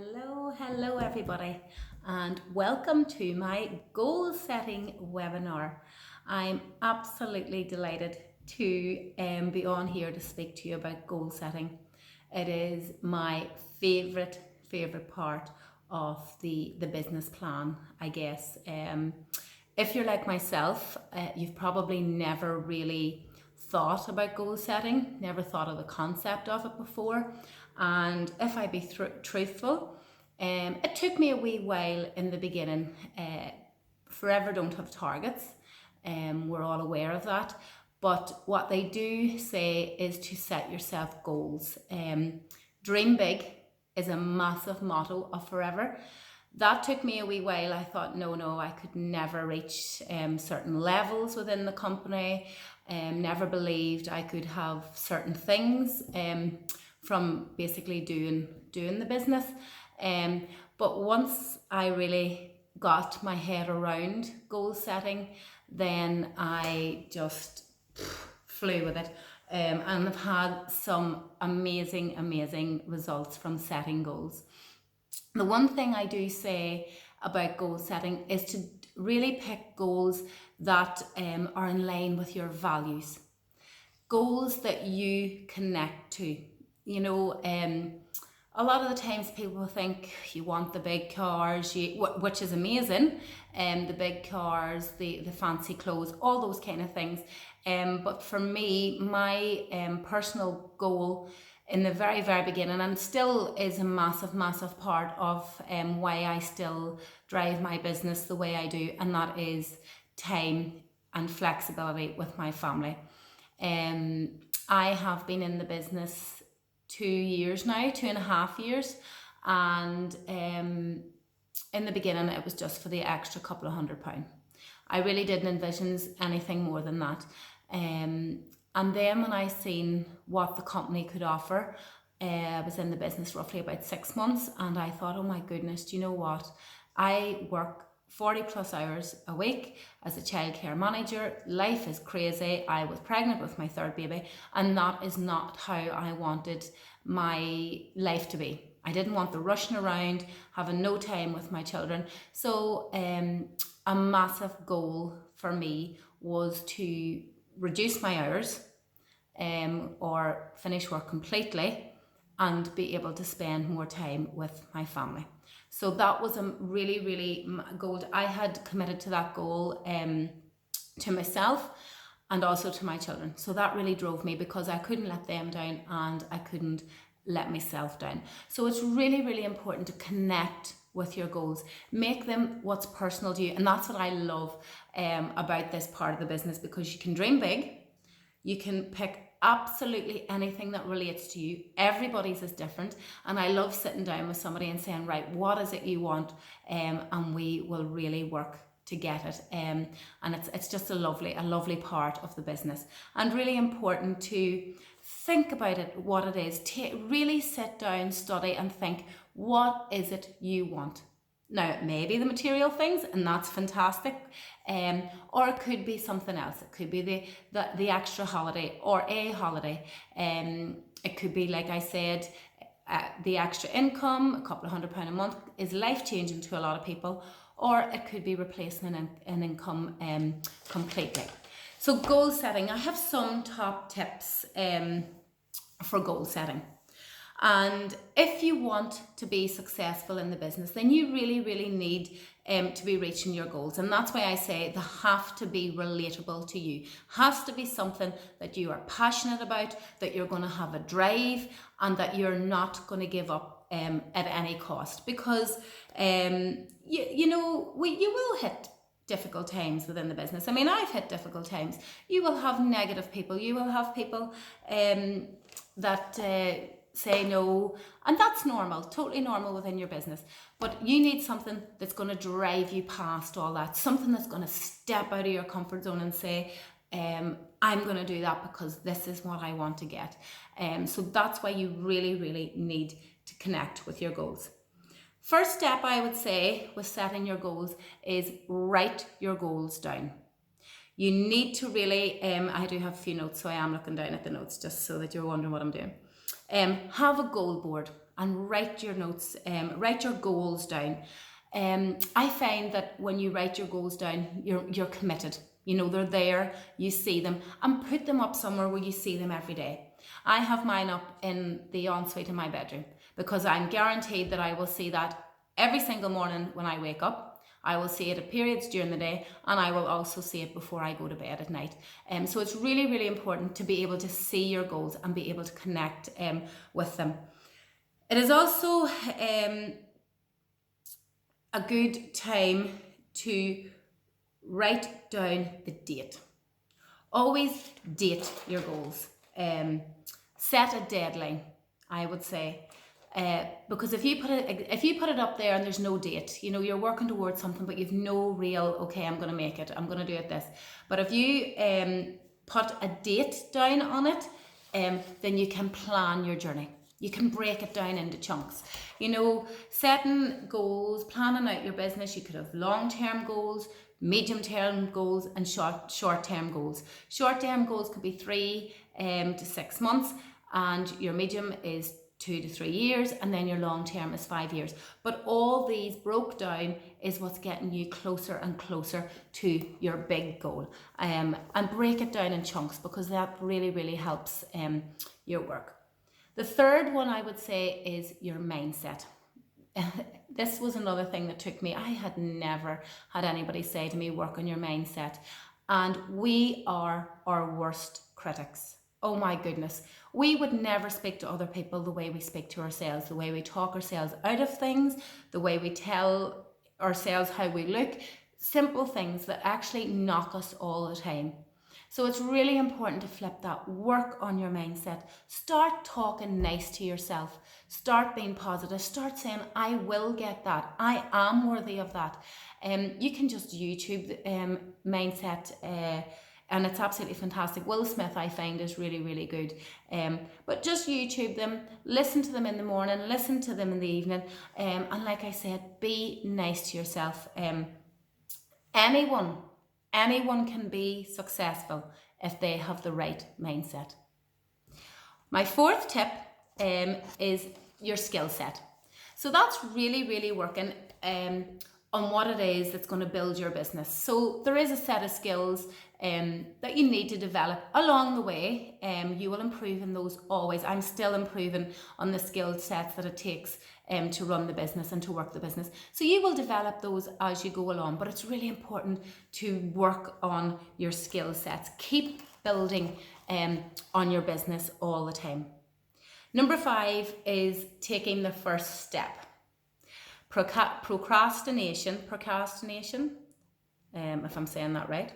Hello everybody, and welcome to my goal setting webinar. I'm absolutely delighted to be on here to speak to you about goal setting. It is my favorite part of the business plan, I guess. If you're like myself, you've probably never really thought about goal setting, never thought of the concept of it before. And if I be truthful, it took me a wee while in the beginning. Forever don't have targets. We're all aware of that. But what they do say is to set yourself goals. Dream big is a massive motto of Forever. That took me a wee while. I thought, no, I could never reach certain levels within the company. Never believed I could have certain things from basically doing the business. But once I really got my head around goal setting, then I just flew with it. And I've had some amazing results from setting goals. The one thing I do say about goal setting is to really pick goals that are in line with your values. Goals that you connect to. You know, a lot of the times people think you want the big cars, which is amazing, the big cars, the fancy clothes, all those kind of things. But for me, my personal goal in the very beginning, and still is a massive part of why I still drive my business the way I do, and that is time and flexibility with my family. I have been in the business 2 years now, 2.5 years, and in the beginning it was just for the extra couple of £100. I really didn't envision anything more than that. And then when I seen what the company could offer, I was in the business roughly about 6 months, and I thought, oh my goodness, do you know what? I work 40 plus hours a week as a childcare manager. Life is crazy. I was pregnant with my third baby, and that is not how I wanted my life to be. I didn't want the rushing around, having no time with my children. So a massive goal for me was to reduce my hours or finish work completely and be able to spend more time with my family. So that was a really goal. I had committed to that goal to myself and also to my children. So that really drove me, because I couldn't let them down and I couldn't let myself down. So it's really important to connect with your goals. Make them what's personal to you. And that's what I love about this part of the business, because you can dream big. You can pick absolutely anything that relates to you. Everybody's is different, and I love sitting down with somebody and saying, right, what is it you want, and we will really work to get it. And it's just a lovely part of the business, and really important to think about it, what it is. Really sit down, study, and think, what is it you want? Now, it may be the material things, and that's fantastic, or it could be something else. It could be the extra holiday or a holiday. It could be, like I said, the extra income. A couple of £100 a month is life-changing to a lot of people, or it could be replacing an income completely. So goal setting, I have some top tips for goal setting. And if you want to be successful in the business, then you really need to be reaching your goals. And that's why I say they have to be relatable to you. Has to be something that you are passionate about, that you're going to have a drive, and that you're not going to give up at any cost. Because you will hit difficult times within the business. I mean, I've hit difficult times. You will have negative people. You will have people that say no, and that's normal, totally normal within your business. But you need something that's going to drive you past all that, something that's going to step out of your comfort zone and say, I'm going to do that because this is what I want to get. So that's why you really need to connect with your goals. First step, I would say, with setting your goals is write your goals down. You need to really, I do have a few notes, so I am looking down at the notes just so that you're wondering what I'm doing. Have a goal board. and write your notes, write your goals down. I find that when you write your goals down, you're committed. You know, they're there, you see them, and put them up somewhere where you see them every day. I have mine up in the ensuite in my bedroom because I'm guaranteed that I will see that every single morning when I wake up. I will see it at periods during the day, and I will also see it before I go to bed at night. So it's really, really important to be able to see your goals and be able to connect with them. It is also a good time to write down the date. Always date your goals. Set a deadline, I would say. Because if you put it up there and there's no date, you know, you're working towards something, but you've no real, okay, I'm going to make it, I'm going to do it this. But if you put a date down on it, then you can plan your journey. You can break it down into chunks. You know, setting goals, planning out your business, you could have long-term goals, medium-term goals, and short-term goals. Short-term goals could be 3 to 6 months, and your medium is 2 to 3 years, and then your long term is 5 years. But all these broke down is what's getting you closer and closer to your big goal. And break it down in chunks, because that really, really helps your work. The third one I would say is your mindset. This was another thing that took me. I had never had anybody say to me, work on your mindset. And we are our worst critics. Oh my goodness. We would never speak to other people the way we speak to ourselves, the way we talk ourselves out of things, the way we tell ourselves how we look, simple things that actually knock us all the time. So it's really important to flip that. Work on your mindset. Start talking nice to yourself. Start being positive. Start saying, I will get that. I am worthy of that. You can just YouTube mindset, and it's absolutely fantastic. Will Smith, I find, is really, really good. But just YouTube them, listen to them in the morning, listen to them in the evening. And like I said, be nice to yourself. Anyone can be successful if they have the right mindset. My fourth tip is your skill set. So that's really, really working on what it is that's going to build your business. So there is a set of skills that you need to develop along the way. You will improve in those always. I'm still improving on the skill sets that it takes to run the business and to work the business. So you will develop those as you go along, but it's really important to work on your skill sets. Keep building on your business all the time. Number 5 is taking the first step. Procrastination, if I'm saying that right,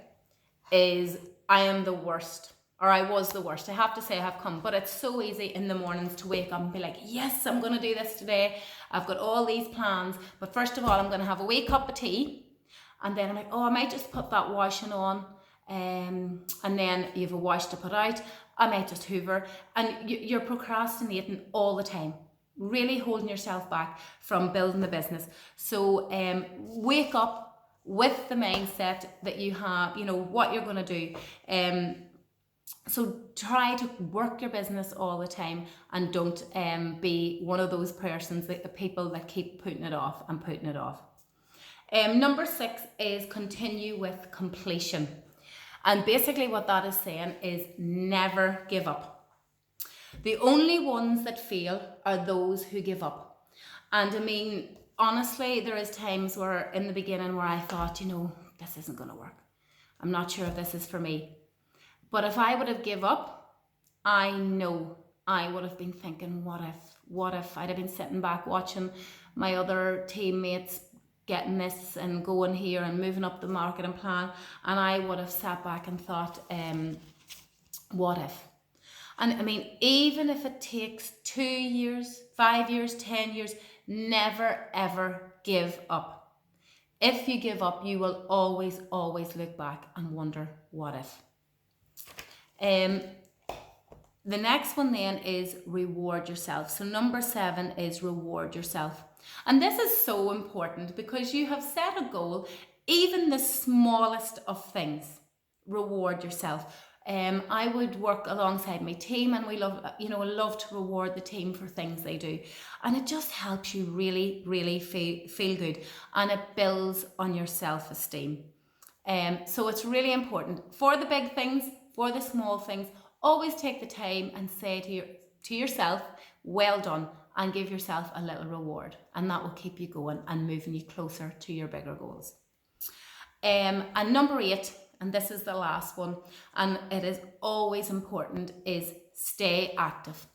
is I am the worst, or I was the worst. I have to say I have come, but it's so easy in the mornings to wake up and be like, yes, I'm going to do this today. I've got all these plans, but first of all, I'm going to have a wee cup of tea, and then I'm like, oh, I might just put that washing on, and then you have a wash to put out. I might just hoover, and you're procrastinating all the time, really holding yourself back from building the business. So wake up with the mindset that you have, you know, what you're going to do. So try to work your business all the time, and don't be one of those persons, the people that keep putting it off and putting it off. Number 6 is continue with completion. And basically what that is saying is never give up. The only ones that fail are those who give up. And I mean, honestly, there is times where in the beginning where I thought, you know, this isn't going to work. I'm not sure if this is for me. But if I would have give up, I know I would have been thinking, what if I'd have been sitting back watching my other teammates getting this and going here and moving up the marketing plan, and I would have sat back and thought, what if? And I mean, even if it takes 2 years, 5 years, 10 years, never ever give up. If you give up, you will always look back and wonder, what if? The next one then is reward yourself. So number 7 is reward yourself. And this is so important because you have set a goal, even the smallest of things. Reward yourself. I would work alongside my team, and we love to reward the team for things they do. And it just helps you really, really feel good, and it builds on your self-esteem. So it's really important for the big things, for the small things. Always take the time and say to yourself, well done, and give yourself a little reward, and that will keep you going and moving you closer to your bigger goals. And number 8, and this is the last one, and it is always important, is stay active.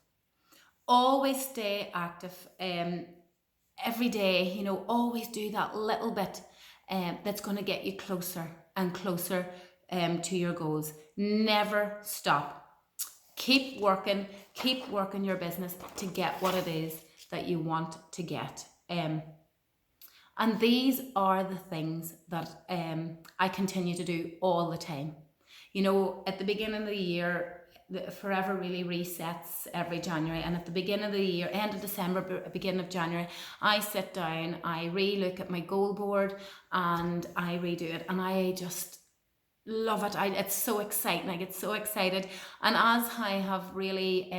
Always stay active. Every day, always do that little bit that's going to get you closer and closer to your goals. Never stop. Keep working your business to get what it is that you want to get. And these are the things that I continue to do all the time. At the beginning of the year, Forever really resets every January, and at the beginning of the year, end of December, beginning of January, I sit down, I re-look at my goal board, and I redo it, and I just love it. It's so exciting. I get so excited, and as I have really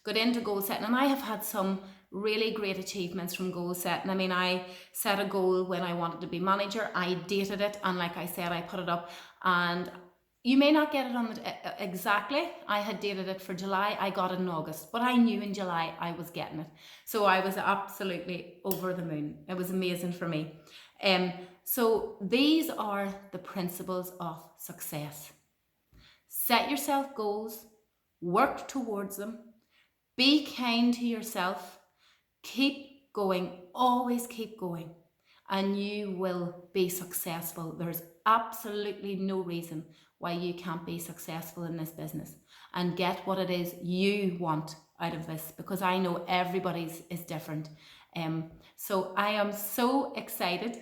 got into goal setting, and I have had some really great achievements from goal setting. I mean, I set a goal when I wanted to be manager. I dated it, and like I said, I put it up, and you may not get it on exactly. I had dated it for July. I got it in August, but I knew in July I was getting it. So I was absolutely over the moon. It was amazing for me. So these are the principles of success. Set yourself goals, work towards them, be kind to yourself, keep going, always keep going, and you will be successful. There's absolutely no reason why you can't be successful in this business and get what it is you want out of this, because I know everybody's is different. So I am so excited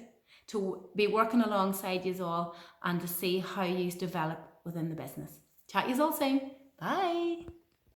to be working alongside you all and to see how you develop within the business. Chat you all soon. Bye.